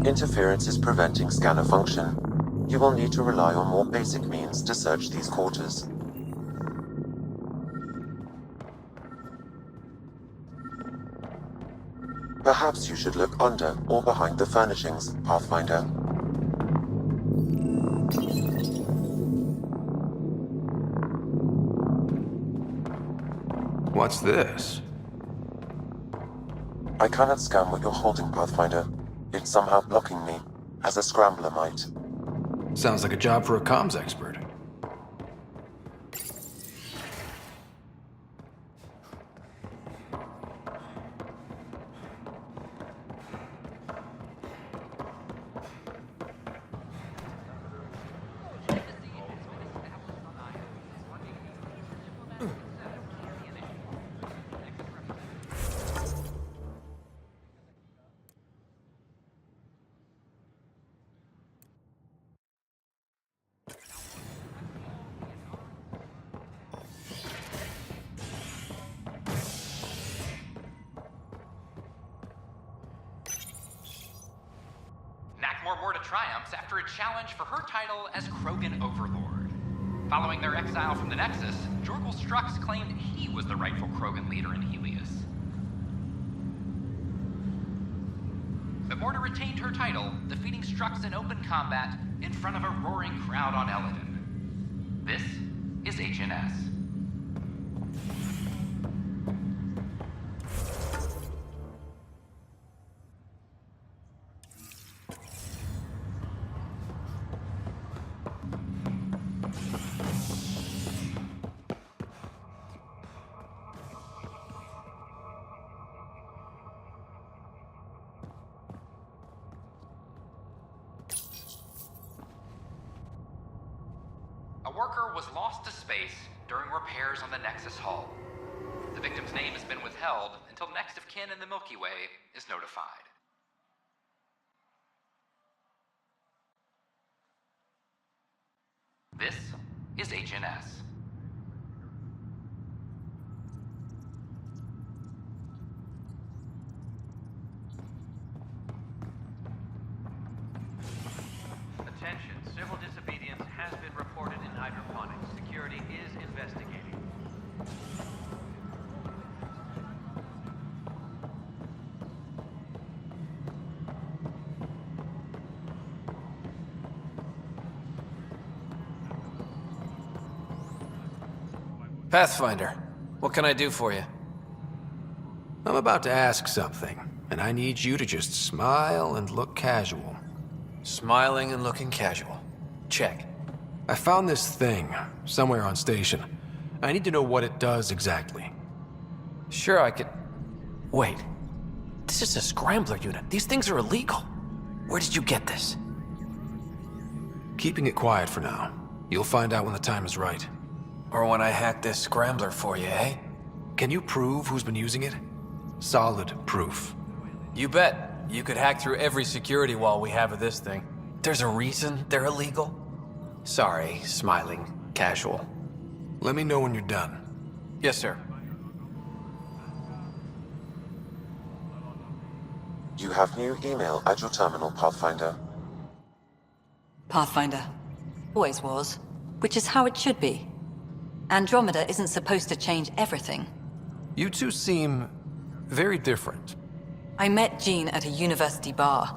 Interference is preventing scanner function. You will need to rely on more basic means to search these quarters. Perhaps you should look under or behind the furnishings, Pathfinder. What's this? I cannot scan what you're holding, Pathfinder. It's somehow blocking me, as a scrambler might. Sounds like a job for a comms expert. More to triumphs after a challenge for her title as Krogan Overlord. Following their exile from the Nexus, Jorgal Strux claimed he was the rightful Krogan leader in Helios. But Morta retained her title, defeating Strux in open combat in front of a roaring crowd on Eladon. This is HNS. A worker was lost to space during repairs on the Nexus hull. The victim's name has been withheld until next of kin in the Milky Way is notified. This is HNS. Attention, civil disobedience has been reported in hydroponics. Security is investigating. Pathfinder, what can I do for you? I'm about to ask something, and I need you to just smile and look casual. Smiling and looking casual. Check. I found this thing somewhere on station. I need to know what it does exactly. Sure, I could... Wait. This is a scrambler unit. These things are illegal. Where did you get this? Keeping it quiet for now. You'll find out when the time is right. Or when I hack this scrambler for you, eh? Can you prove who's been using it? Solid proof. You bet. You could hack through every security wall we have of this thing. There's a reason they're illegal? Sorry, smiling, casual. Let me know when you're done. Yes, sir. You have new email at your terminal, Pathfinder. Pathfinder. Always was. Which is how it should be. Andromeda isn't supposed to change everything. You two seem very different. I met Jean at a university bar.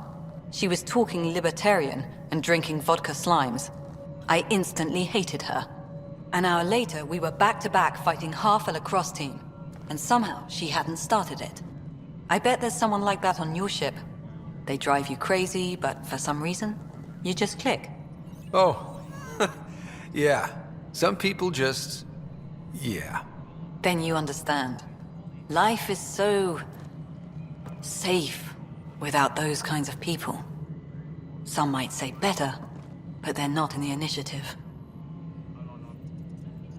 She was talking libertarian and drinking vodka slimes. I instantly hated her. An hour later, we were back-to-back fighting half a lacrosse team. And somehow, she hadn't started it. I bet there's someone like that on your ship. They drive you crazy, but for some reason, you just click. Oh, yeah. Some people just... yeah. Then you understand. Life is so... safe without those kinds of people. Some might say better, but they're not in the initiative.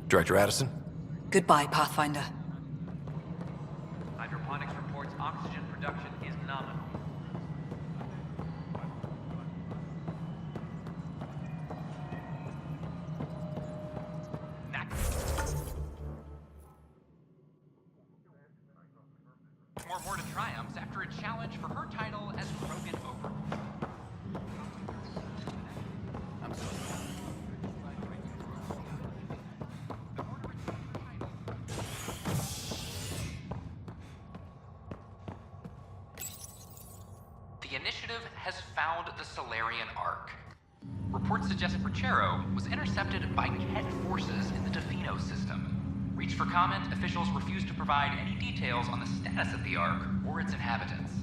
Director Addison? Goodbye, Pathfinder. Hydroponics reports oxygen production is nominal. More to triumphs after a challenge for her title as Krogan Overlord. has found the Solarian Ark. Reports suggest Perchero was intercepted by Ket forces in the Defino system. Reached for comment, officials refuse to provide any details on the status of the Ark or its inhabitants.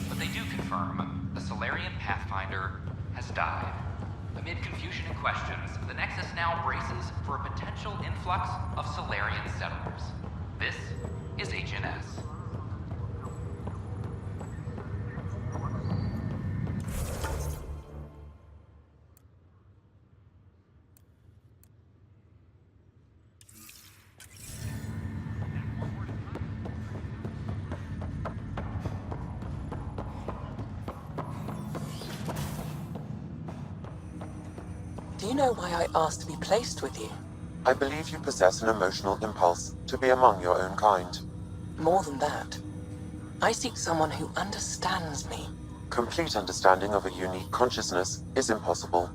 But they do confirm the Solarian Pathfinder has died. Amid confusion and questions, the Nexus now braces for a potential influx of Solarian settlers. This is HNS. Do you know why I asked to be placed with you? I believe you possess an emotional impulse to be among your own kind. More than that. I seek someone who understands me. Complete understanding of a unique consciousness is impossible.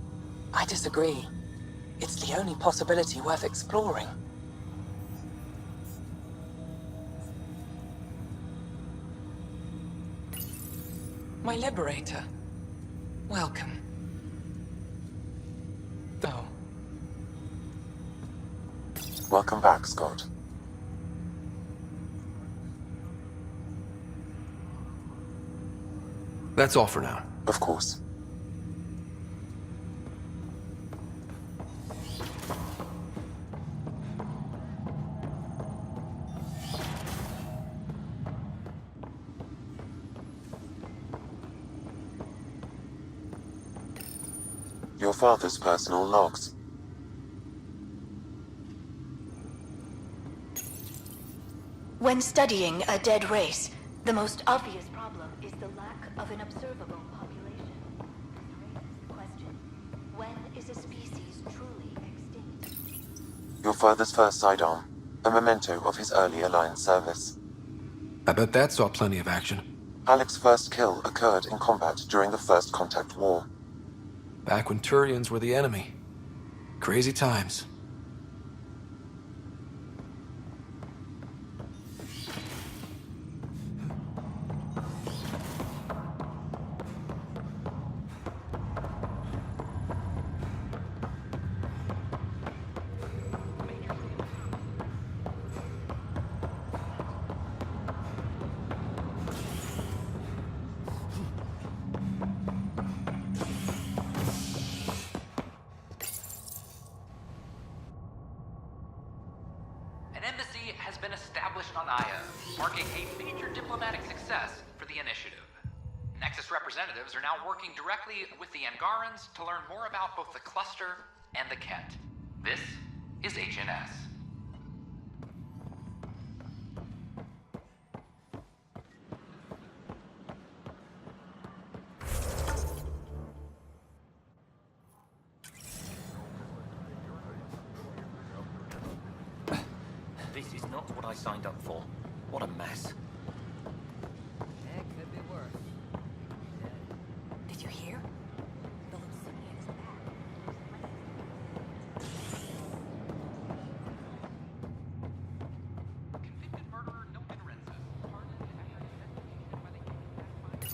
I disagree. It's the only possibility worth exploring. My liberator. Welcome. Oh. Welcome back, Scott. That's all for now. Of course. Your father's personal logs. When studying a dead race, the most obvious problem is the lack of an observable population. This raises the question, when is a species truly extinct? Your father's first sidearm, a memento of his early Alliance service. I bet that saw plenty of action. Alec's first kill occurred in combat during the First Contact War. Back when Turians were the enemy. Crazy times. An embassy has been established on Aya, marking a major diplomatic success for the initiative. Nexus representatives are now working directly with the Angarans to learn more about both the cluster and the Ket. This is HNS. This is not what I signed up for. What a mess. Did you hear? The Lucinian is back. Convicted murderer Milton Rensis, pardoned after investigated by the Pathfinder.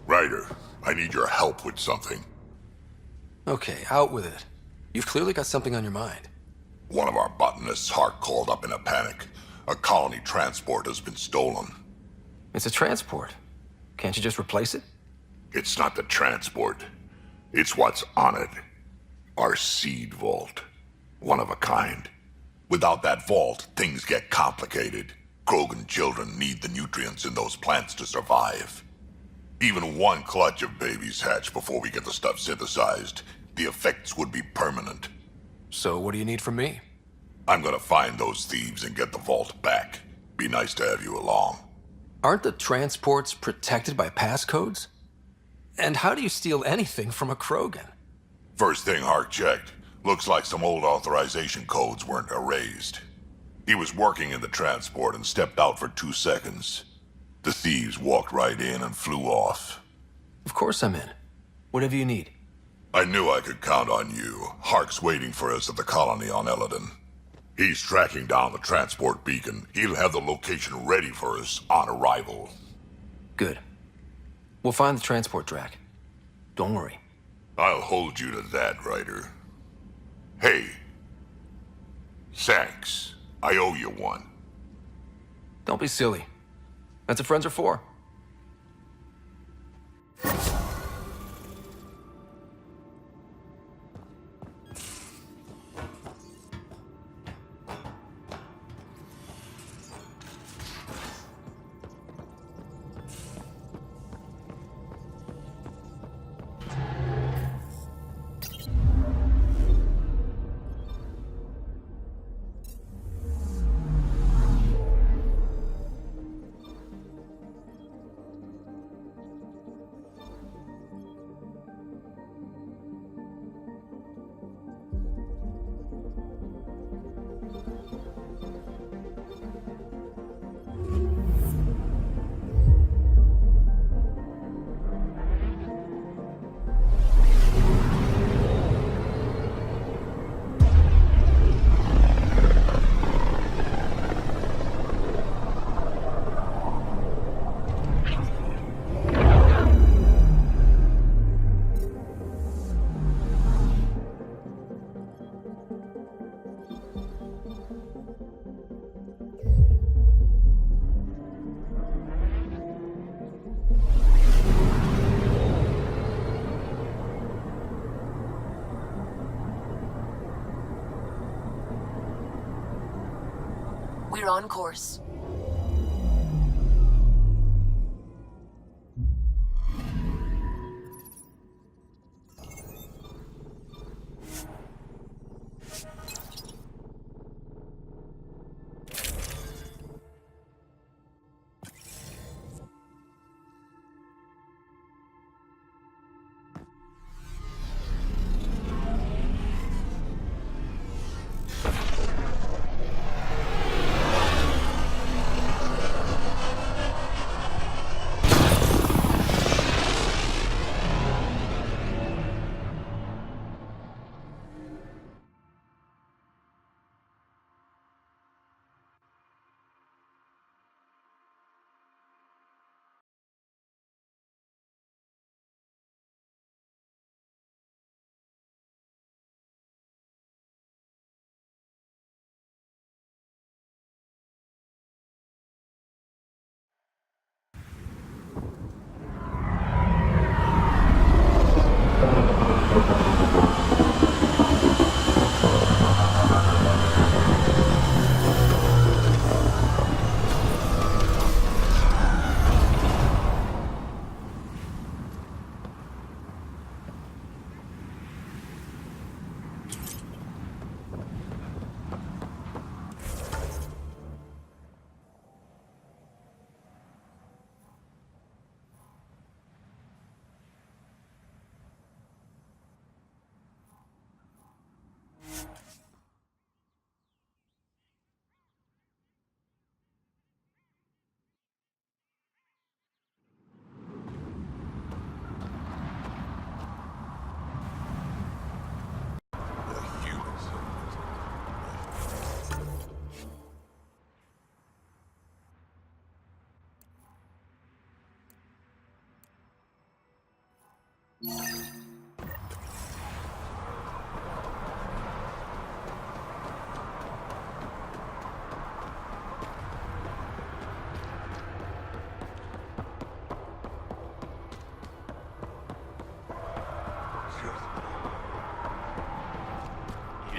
Ryder, I need your help with something. Okay, out with it. You've clearly got something on your mind. One of our botanists' heart called up in a panic. A colony transport has been stolen. It's a transport. Can't you just replace it? It's not the transport. It's what's on it. Our seed vault. One of a kind. Without that vault, things get complicated. Krogan children need the nutrients in those plants to survive. Even one clutch of babies hatch before we get the stuff synthesized. The effects would be permanent. So what do you need from me? I'm gonna find those thieves and get the vault back. Be nice to have you along. Aren't the transports protected by passcodes? And how do you steal anything from a Krogan? First thing Hark checked. Looks like some old authorization codes weren't erased. He was working in the transport and stepped out for 2 seconds. The thieves walked right in and flew off. Of course I'm in. Whatever you need. I knew I could count on you. Hark's waiting for us at the colony on Eladon. He's tracking down the transport beacon. He'll have the location ready for us on arrival. Good. We'll find the transport track. Don't worry. I'll hold you to that, Ryder. Hey. Thanks. I owe you one. Don't be silly. That's what friends are for. We're on course.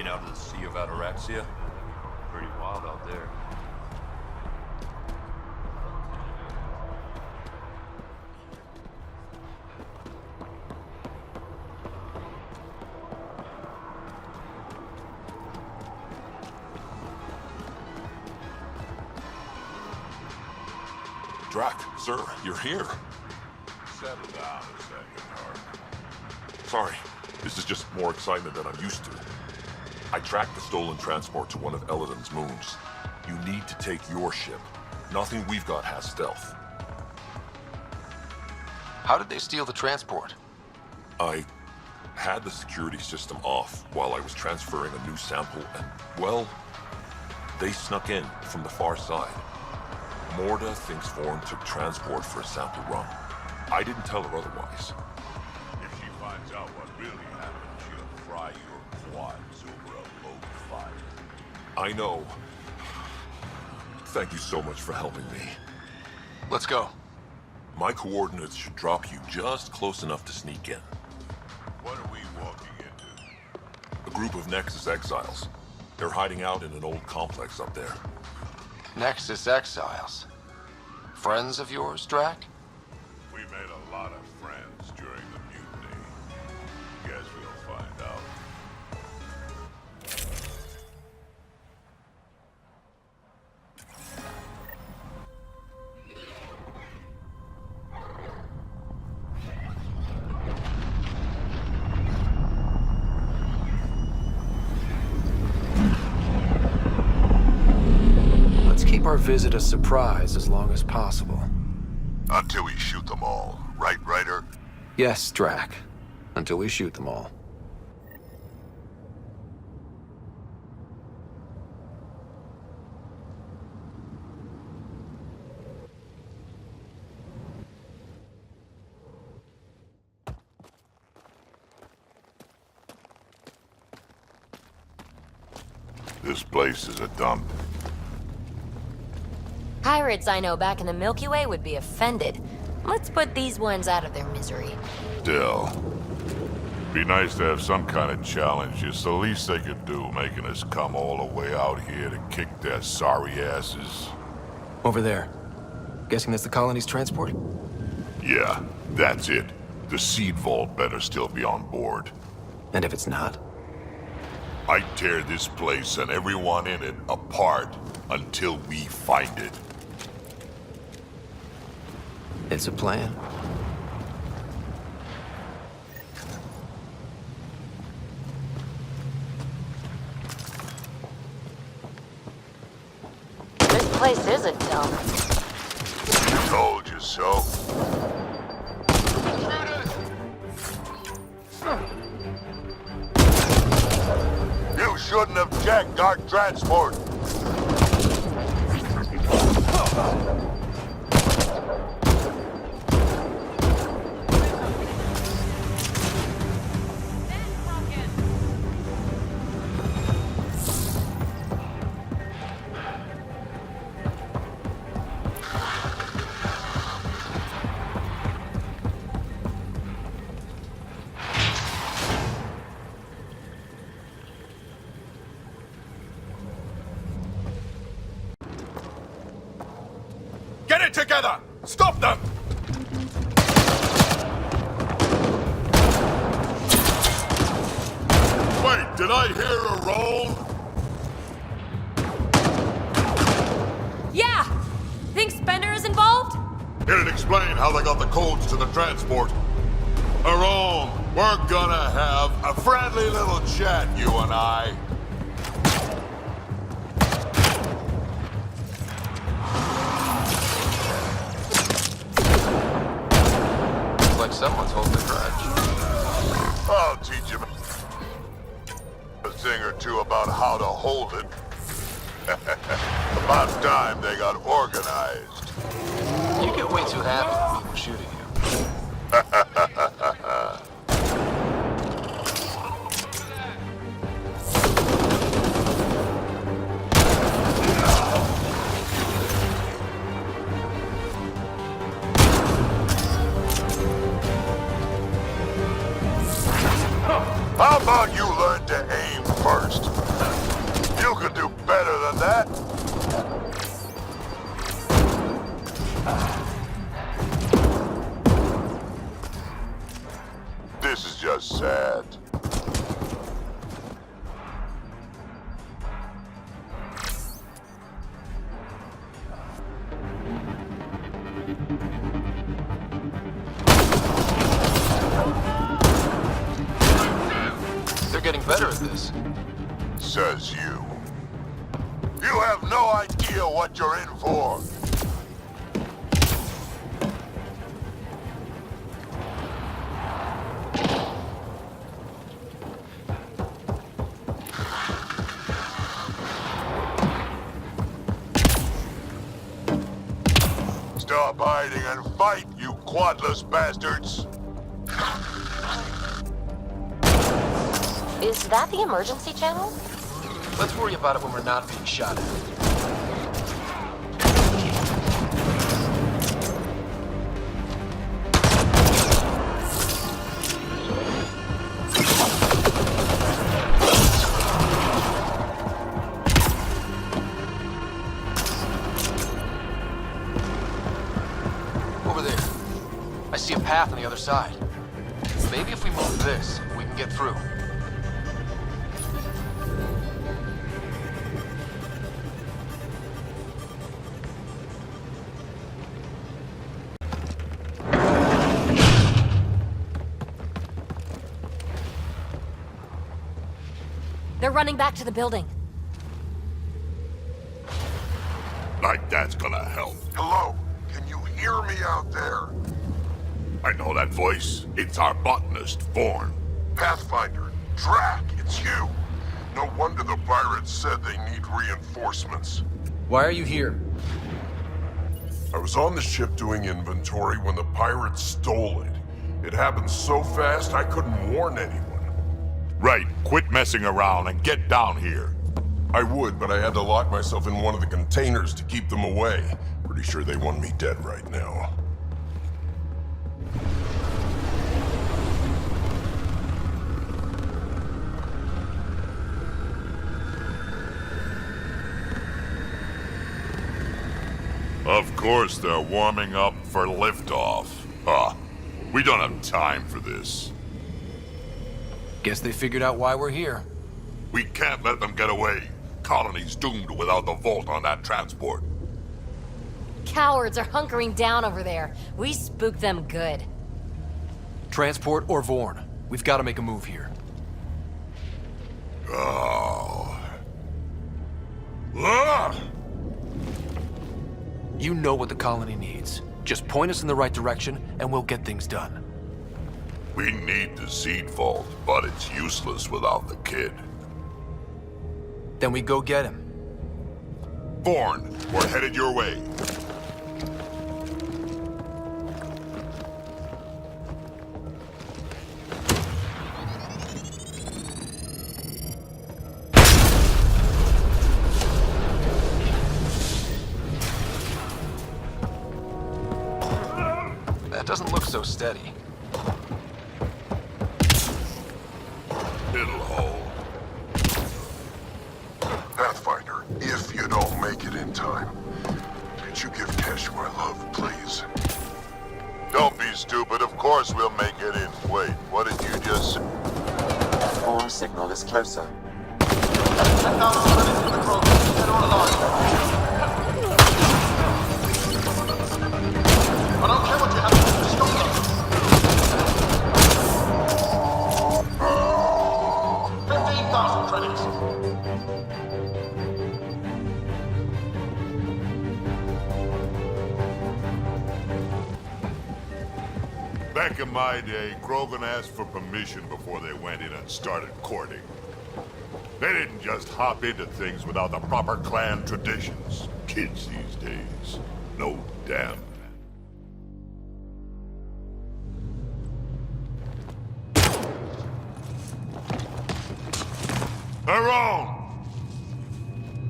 Been out of the Sea of Ataraxia? Pretty wild out there. Drac, sir, you're here. Settle down a second, Hart. Sorry, this is just more excitement than I'm used to. I tracked the stolen transport to one of Eladon's moons. You need to take your ship. Nothing we've got has stealth. How did they steal the transport? I had the security system off while I was transferring a new sample and, well, they snuck in from the far side. Morda thinks Vorn took transport for a sample run. I didn't tell her otherwise. If she finds out what really happened, she'll fry your quads over a load of fire. I know. Thank you so much for helping me. Let's go. My coordinates should drop you just close enough to sneak in. What are we walking into? A group of Nexus exiles. They're hiding out in an old complex up there. Nexus exiles. Friends of yours, Drac? We made a lot of friends during the mutiny. Guess we'll find out. Let's keep our visit a surprise as long as possible. Until we shoot them all. Right, Ryder? Yes, Drac. Until we shoot them all. This place is a dump. Pirates I know back in the Milky Way would be offended. Let's put these ones out of their misery. Still. Be nice to have some kind of challenge. It's the least they could do, making us come all the way out here to kick their sorry asses. Over there. Guessing that's the colony's transport? Yeah, that's it. The seed vault better still be on board. And if it's not? I tear this place and everyone in it apart until we find it. It's a plan. This place is a dump. Told you so. You shouldn't have jacked our transport. Get it together! Stop them! Wait, did I hear a roll? Yeah! Think Spender is involved? It'd explain how they got the codes to the transport. Aron, we're gonna have a friendly little chat, you and I. Looks like someone's holding a grudge. I'll teach him a thing or two about how to hold it. About time they got organized. You get way too happy when people shooting you. How about you learn to aim first. You can do better than that. This is just sad. They're getting better at this. Says you. You have no idea what you're in for. Stop hiding and fight, you quadless bastards! Is that the emergency channel? Let's worry about it when we're not being shot at. Over there. I see a path on the other side. Maybe if we move this, we can get through. They're running back to the building. Like that's gonna help. Hello? Can you hear me out there? I know that voice. It's our botanist, Vorn. Pathfinder, Drac, it's you. No wonder the pirates said they need reinforcements. Why are you here? I was on the ship doing inventory when the pirates stole it. It happened so fast I couldn't warn anyone. Right, quit messing around and get down here. I would, but I had to lock myself in one of the containers to keep them away. Pretty sure they want me dead right now. Of course they're warming up for liftoff. Huh. We don't have time for this. Guess they figured out why we're here. We can't let them get away. Colony's doomed without the vault on that transport. Cowards are hunkering down over there. We spooked them good. Transport or Vorn. We've got to make a move here. Oh. Ah! You know what the colony needs. Just point us in the right direction, and we'll get things done. We need the seed vault, but it's useless without the kid. Then we go get him. Vorn, we're headed your way. That doesn't look so steady. It'll hold. Pathfinder, if you don't make it in time, could you give Tesh my love, please? Don't be stupid, of course we'll make it in. Wait, what did you just say? Vorn's signal is closer. I don't care what you have to do to stop them. 15,000 credits. Back in my day, Krogan asked for permission before they went in and started courting. They didn't just hop into things without the proper clan traditions. Kids these days, no damn. Tyrone!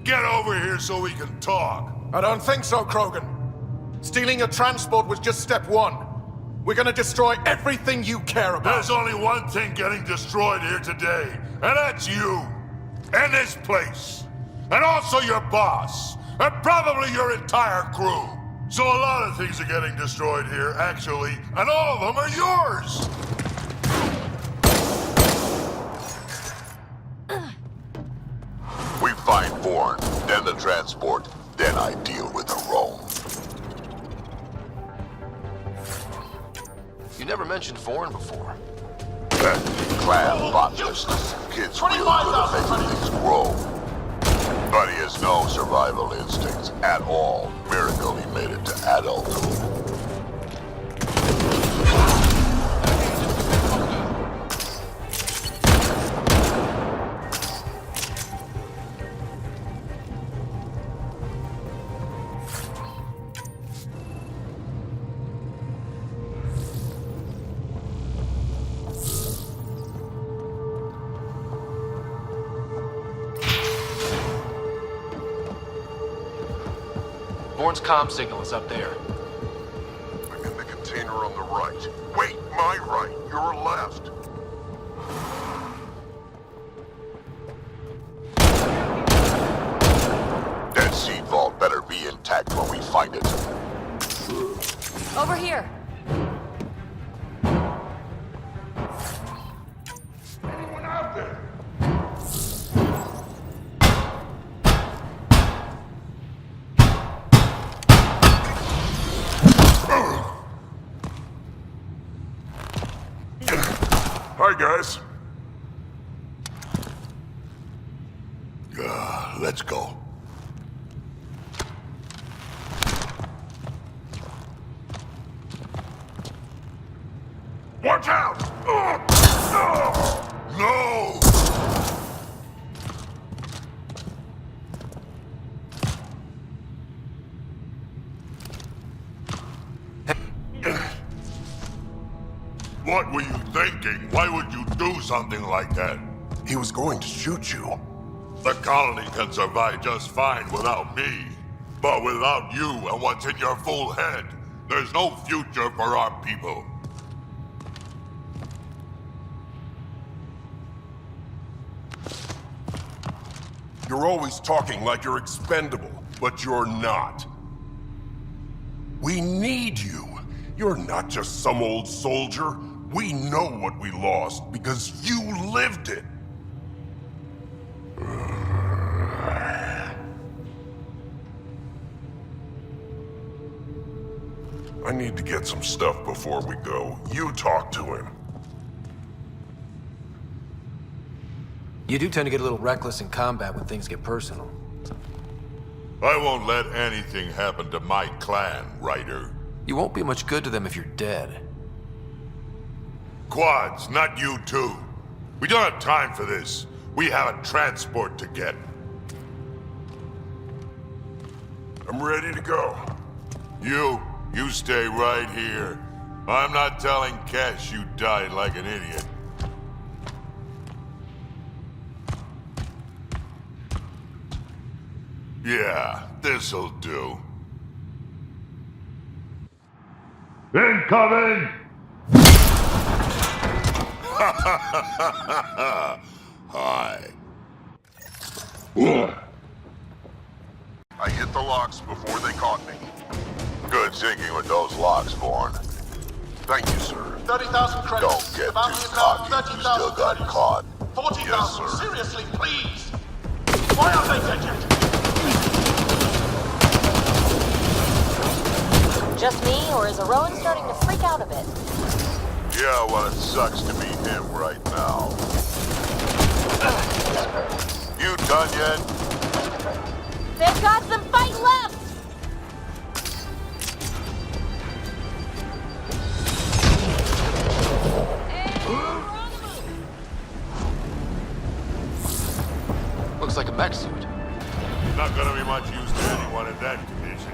Get over here so we can talk. I don't think so, Krogan. Stealing a transport was just step one. We're gonna destroy everything you care about. There's only one thing getting destroyed here today, and that's you. and this place, and also your boss, and probably your entire crew. So a lot of things are getting destroyed here, actually, and all of them are yours! We find Bourne, then the transport, then I deal with the Rome. You never mentioned Vorn before. Clan botanist. Kid's real good at making things grow. But he has no survival instincts at all. Miracle he made it to adulthood. Vorn's comm signal is up there. I'm in the container on the right. Wait, my right. Your left. That seed vault better be intact when we find it. Over here. Anyone out there? Hi, guys. Let's go. Watch out! No! What were you thinking? Why would you do something like that? He was going to shoot you. The colony can survive just fine without me. But without you and what's in your full head, there's no future for our people. You're always talking like you're expendable, but you're not. We need you. You're not just some old soldier. We know what we lost because you lived it. I need to get some stuff before we go. You talk to him. You do tend to get a little reckless in combat when things get personal. I won't let anything happen to my clan, Ryder. You won't be much good to them if you're dead. Quads, not you too. We don't have time for this. We have a transport to get. I'm ready to go. You stay right here. I'm not telling Kesh you died like an idiot. Yeah, this'll do. Incoming! Hi. I hit the locks before they caught me. Good thinking with those locks, Bourne. Thank you, sir. 30,000 credits. Don't get too cocky. You still got caught. 40,000. Yes, sir. Seriously, please. Why aren't they dead yet? Just me, or is Rowan starting to freak out a bit? Yeah, well, it sucks to be him right now. You done yet? They've got some fight left! Looks like a mech suit. Not gonna be much use to anyone in that condition.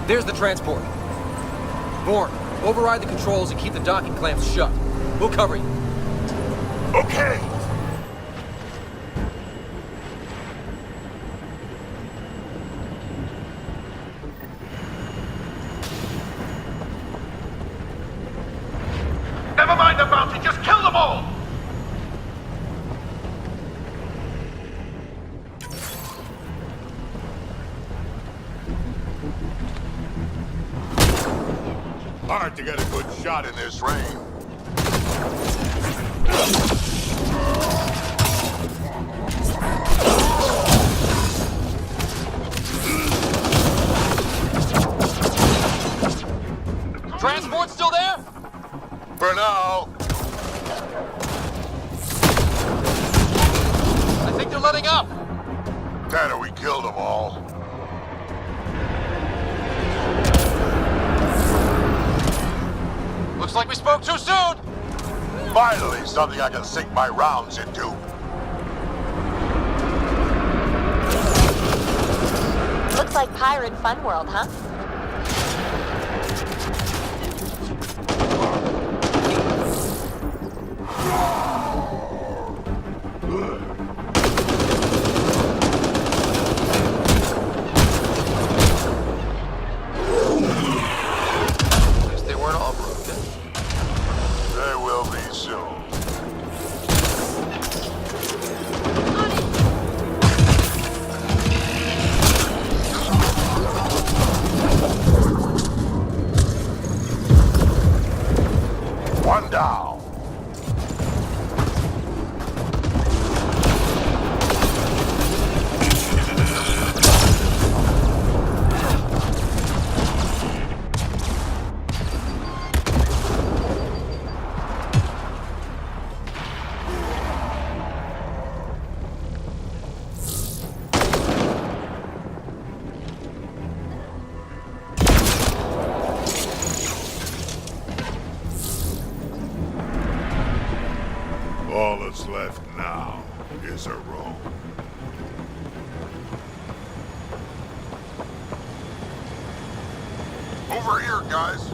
There's the transport. Bourne, override the controls and keep the docking clamps shut. We'll cover you. Okay. Hard to get a good shot in this rain. Transport still there? For now. I think they're letting up. Tanner, we killed them all. Looks like we spoke too soon. Finally, something I can sink my rounds into. Looks like Pirate Fun World, huh? At least they weren't all broken. They will be soon. One down. All that's left now is a room. Over here, guys.